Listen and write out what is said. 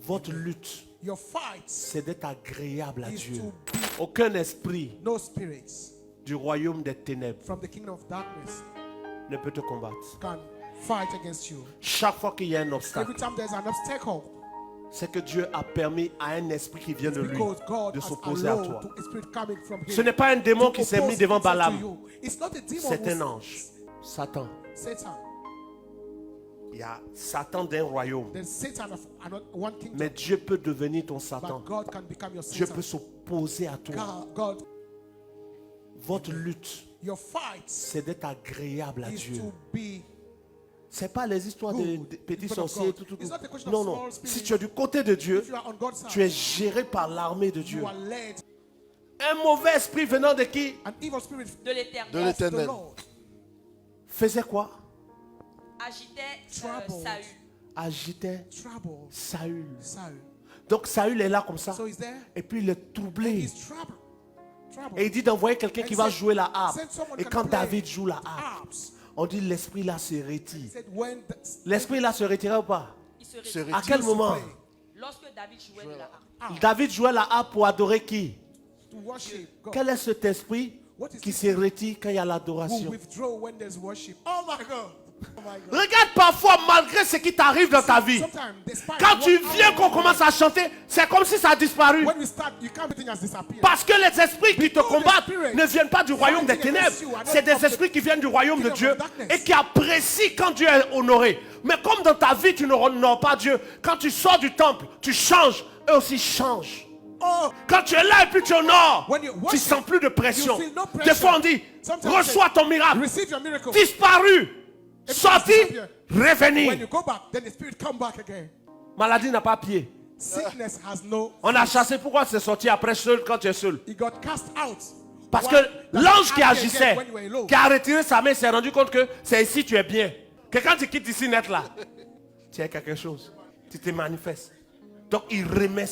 Votre lutte, Your fight c'est d'être agréable à is Dieu. to be Aucun esprit no spirits du royaume des ténèbres from the kingdom of darkness ne peut te combattre. can fight against you. Chaque fois qu'il y a un Every obstacle, time there's an obstacle, c'est que Dieu a permis à un esprit qui vient de lui because God de has s'opposer à allowed toi. to a spirit coming from Ce him n'est pas un démon to qui s'est mis oppose devant himself to Balaam. you. It's not a demon C'est un who- ange, Satan. Satan. Il y a Satan d'un royaume. There's Satan of one kingdom. Mais Dieu peut devenir ton Satan. But God can become your Dieu Satan. peut s'opposer à toi. God, Votre lutte, your fight c'est d'être agréable à is Dieu. to be C'est pas les histoires de good petits in front of sorciers, God. tout, tout, tout. It's not a question Non, of non. small spirits. Si tu es du côté de Dieu, If you are on God's tu es side, géré par l'armée de Dieu. you are led. Un mauvais esprit venant de qui An evil spirit de l'Éternel De of the l'Éternel. Lord faisait quoi? agitait Troubled. Saül. Agitait trouble Saül. Saul. Donc Saül est là comme ça. So he's there. Et puis il est troublé. He's troubled. Et il dit d'envoyer quelqu'un qui va jouer la harpe. Send someone Et can quand play David joue la harpe, harps. on dit l'esprit là se He retire. said when L'esprit là se retire ou pas? Il se Se retire. À quel moment? Lorsque David jouait de la harpe. David jouait la harpe pour adorer qui? to worship God, Quel est cet esprit qui se retire quand il y a who l'adoration? withdraw when there's worship. Oh my God. Oh my God. Regarde parfois, malgré ce qui t'arrive dans ta vie, Sometimes, despite quand tu what viens our- qu'on commence à chanter, c'est comme si ça a disparu. when we start, you can't everything has disappeared. Parce que les esprits qui te Because the combattent spirits ne viennent pas du royaume des fighting ténèbres. against you are not C'est des of the esprits qui viennent du royaume de kingdom Dieu of darkness. et qui apprécient quand Dieu est honoré. Mais comme dans ta vie, tu ne honores pas Dieu, quand tu sors du temple, tu changes, eux aussi changent. Oh, Quand tu es là et puis tu honores, When you tu worship, sens plus de pression. you feel no pressure. Des fois on dit, Sometimes reçois ton miracle. receive your miracle. Disparu, If sorti, it disappear, When revenir. you go back, then the spirit come back again. Maladie n'a pas pied. Sickness has no. On a chassé, pourquoi c'est sorti après seul quand tu es seul? He got cast out. Parce que Why? l'ange qui That's agissait, again when you were alone. qui a retiré sa main, s'est rendu compte que c'est ici tu es bien. Que quand tu quittes ici net là, tu as quelque chose. Tu te manifestes. Donc il remet sa